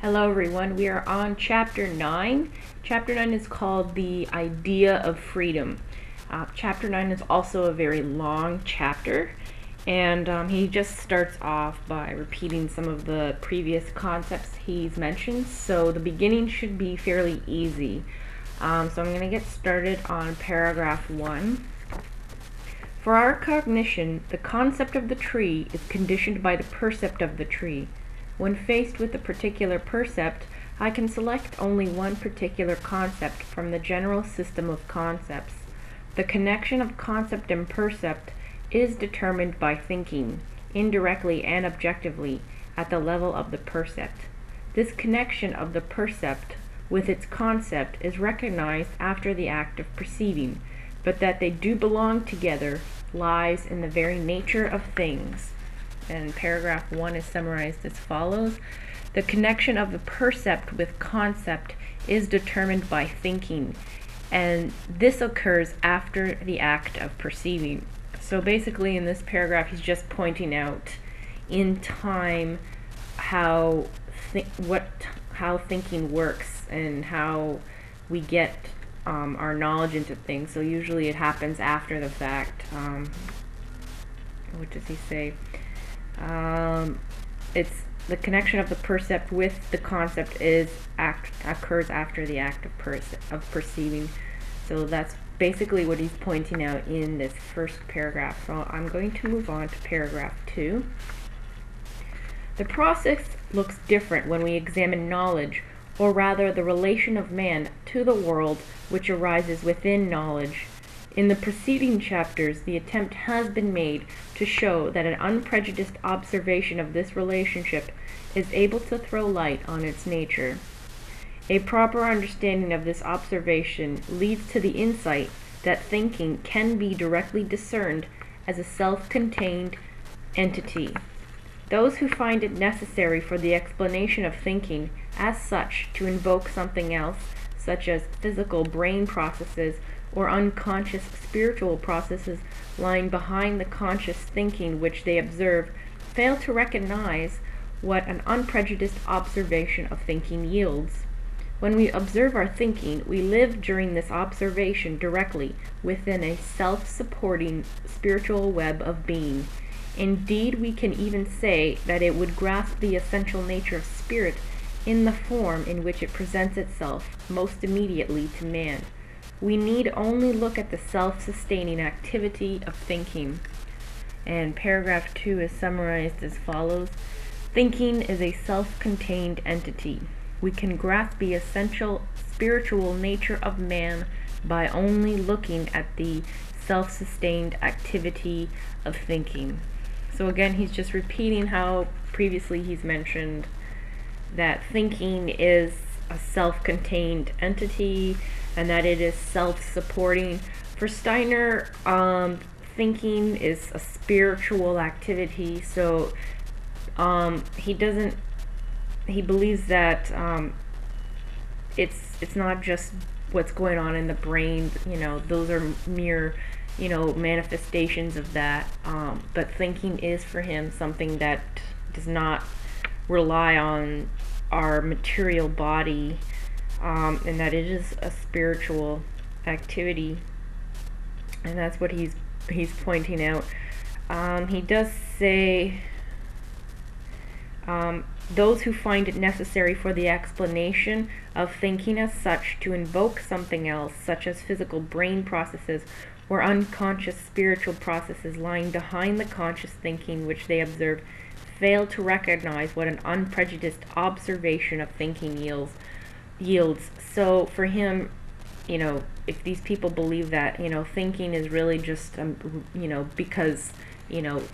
Hello everyone, we are on chapter 9. Chapter 9 is called The Idea of Freedom. Chapter 9 is also a very long chapter, and he just starts off by repeating some of the previous concepts he's mentioned, so the beginning should be fairly easy. So I'm going to get started on paragraph 1. For our cognition, the concept of the tree is conditioned by the percept of the tree. When faced with a particular percept, I can select only one particular concept from the general system of concepts. The connection of concept and percept is determined by thinking, indirectly and objectively, at the level of the percept. This connection of the percept with its concept is recognized after the act of perceiving, but that they do belong together lies in the very nature of things. And paragraph 1 is summarized as follows. The connection of the percept with concept is determined by thinking, and this occurs after the act of perceiving. So basically in this paragraph he's just pointing out in time how thinking works and how we get our knowledge into things. So usually it happens after the fact. What does he say? It's the connection of the percept with the concept occurs after the act of perceiving. So that's basically what he's pointing out in this first paragraph. So I'm going to move on to paragraph 2. The process looks different when we examine knowledge, or rather the relation of man to the world which arises within knowledge. In the preceding chapters, the attempt has been made to show that an unprejudiced observation of this relationship is able to throw light on its nature. A proper understanding of this observation leads to the insight that thinking can be directly discerned as a self-contained entity. Those who find it necessary for the explanation of thinking as such to invoke something else, such as physical brain processes or unconscious spiritual processes lying behind the conscious thinking which they observe, fail to recognize what an unprejudiced observation of thinking yields. When we observe our thinking, we live during this observation directly within a self-supporting spiritual web of being. Indeed, we can even say that it would grasp the essential nature of spirit in the form in which it presents itself most immediately to man. We need only look at the self-sustaining activity of thinking. And paragraph 2 is summarized as follows. Thinking is a self-contained entity. We can grasp the essential spiritual nature of man by only looking at the self-sustained activity of thinking. So again, he's just repeating how previously he's mentioned that thinking is a self-contained entity and that it is self-supporting. For Steiner, thinking is a spiritual activity, so he believes that it's not just what's going on in the brain, those are mere manifestations of that, but thinking is for him something that does not rely on our material body, and that it is a spiritual activity, and that's what he's pointing out. He does say those who find it necessary for the explanation of thinking as such to invoke something else, such as physical brain processes or unconscious spiritual processes lying behind the conscious thinking which they observe, fail to recognize what an unprejudiced observation of thinking yields. So for him, if these people believe that, thinking is really just, because,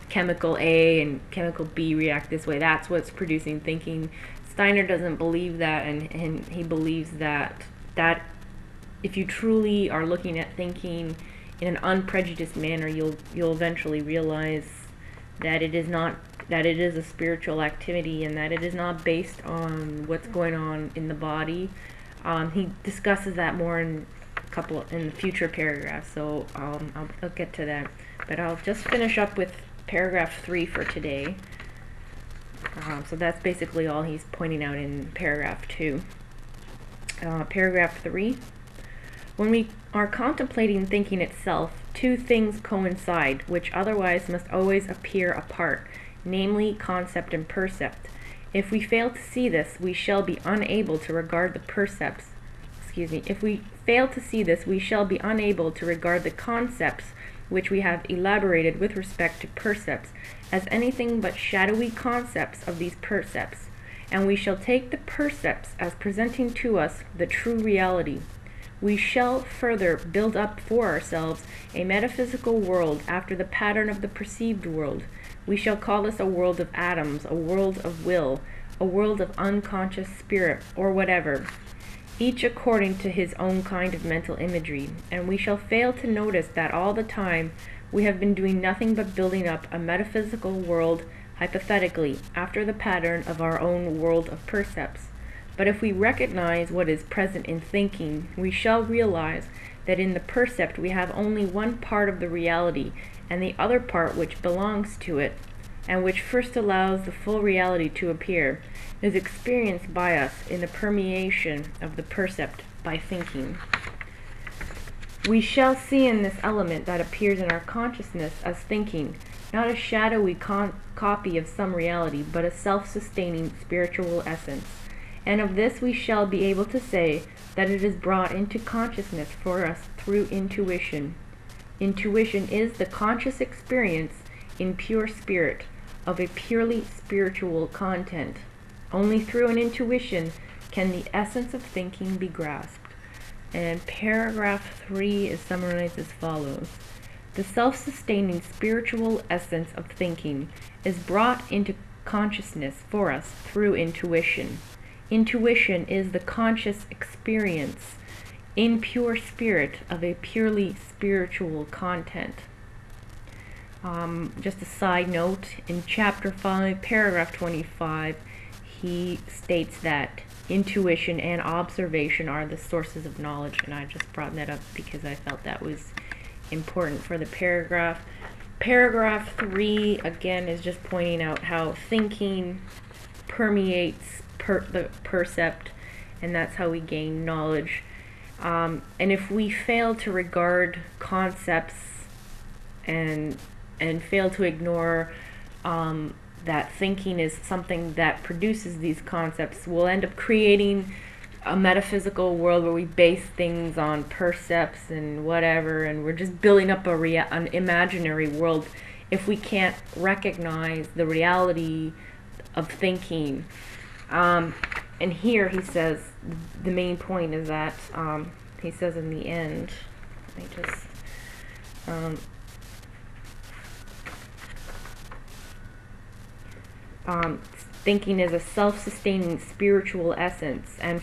chemical A and chemical B react this way, that's what's producing thinking. Steiner doesn't believe that, and he believes that if you truly are looking at thinking in an unprejudiced manner, you'll eventually realize that it is a spiritual activity and that it is not based on what's going on in the body. He discusses that more in the future paragraphs, so I'll get to that. But I'll just finish up with paragraph 3 for today. So that's basically all he's pointing out in paragraph 2. Paragraph 3. When we are contemplating thinking itself, two things coincide, which otherwise must always appear apart, namely concept and percept. If we fail to see this, we shall be unable to regard the percepts. If we fail to see this, we shall be unable to regard the concepts which we have elaborated with respect to percepts as anything but shadowy concepts of these percepts, and we shall take the percepts as presenting to us the true reality. We shall further build up for ourselves a metaphysical world after the pattern of the perceived world. We shall call this a world of atoms, a world of will, a world of unconscious spirit, or whatever, each according to his own kind of mental imagery, and we shall fail to notice that all the time we have been doing nothing but building up a metaphysical world hypothetically after the pattern of our own world of percepts. But if we recognize what is present in thinking, we shall realize that in the percept we have only one part of the reality, and the other part which belongs to it, and which first allows the full reality to appear, is experienced by us in the permeation of the percept by thinking. We shall see in this element that appears in our consciousness as thinking, not a shadowy copy of some reality, but a self-sustaining spiritual essence. And of this we shall be able to say that it is brought into consciousness for us through intuition. Intuition is the conscious experience in pure spirit of a purely spiritual content. Only through an intuition can the essence of thinking be grasped. And paragraph 3 is summarized as follows. The self-sustaining spiritual essence of thinking is brought into consciousness for us through intuition. Intuition is the conscious experience in pure spirit of a purely spiritual content. Just a side note, in chapter 5, paragraph 25, he states that intuition and observation are the sources of knowledge, and I just brought that up because I felt that was important for the paragraph. Paragraph 3, again, is just pointing out how thinking permeates the percept, and that's how we gain knowledge. And if we fail to regard concepts and fail to ignore that thinking is something that produces these concepts, we'll end up creating a metaphysical world where we base things on percepts and whatever, and we're just building up an imaginary world if we can't recognize the reality of thinking. And here he says the main point is that he says in the end, thinking is a self-sustaining spiritual essence, and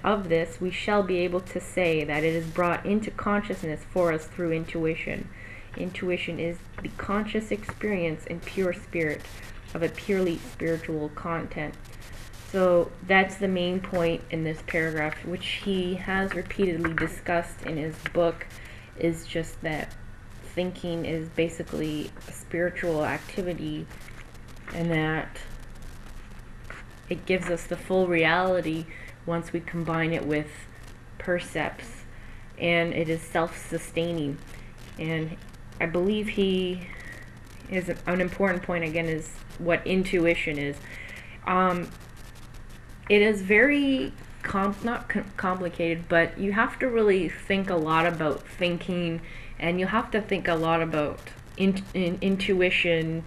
of this we shall be able to say that it is brought into consciousness for us through intuition. Intuition is the conscious experience in pure spirit of a purely spiritual content. So that's the main point in this paragraph, which he has repeatedly discussed in his book, is just that thinking is basically a spiritual activity, and that it gives us the full reality once we combine it with percepts, and it is self-sustaining. And I believe he is an important point again is what intuition is. It is very not complicated, but you have to really think a lot about thinking, and you have to think a lot about intuition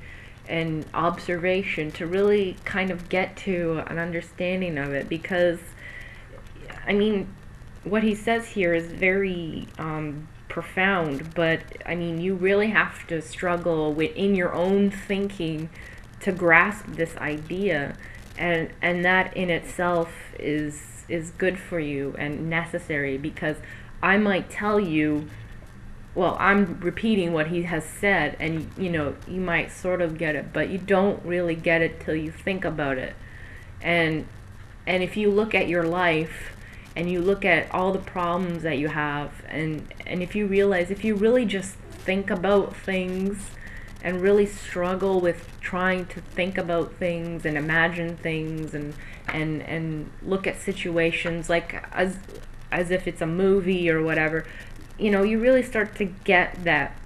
and observation to really kind of get to an understanding of it, because I mean what he says here is very profound, but I mean you really have to struggle within your own thinking to grasp this idea, and that in itself is good for you and necessary, because I might tell you, well, I'm repeating what he has said, and you might sort of get it, but you don't really get it till you think about it. And if you look at your life and you look at all the problems that you have, and if you realize if you really just think about things and really struggle with trying to think about things and imagine things and look at situations like as if it's a movie or whatever, you really start to get that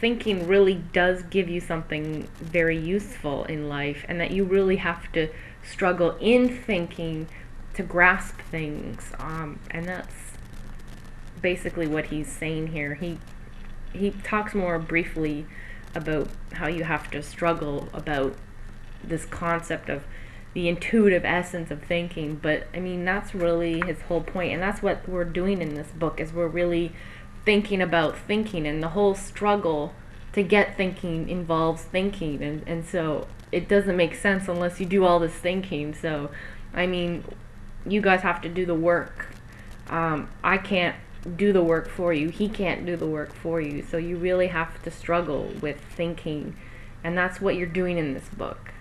thinking really does give you something very useful in life, and that you really have to struggle in thinking to grasp things, and that's basically what he's saying here. He talks more briefly about how you have to struggle about this concept of the intuitive essence of thinking, but I mean that's really his whole point, and that's what we're doing in this book, is we're really thinking about thinking, and the whole struggle to get thinking involves thinking, and so it doesn't make sense unless you do all this thinking. So I mean, you guys have to do the work. I can't do the work for you, he can't do the work for you, so you really have to struggle with thinking, and that's what you're doing in this book.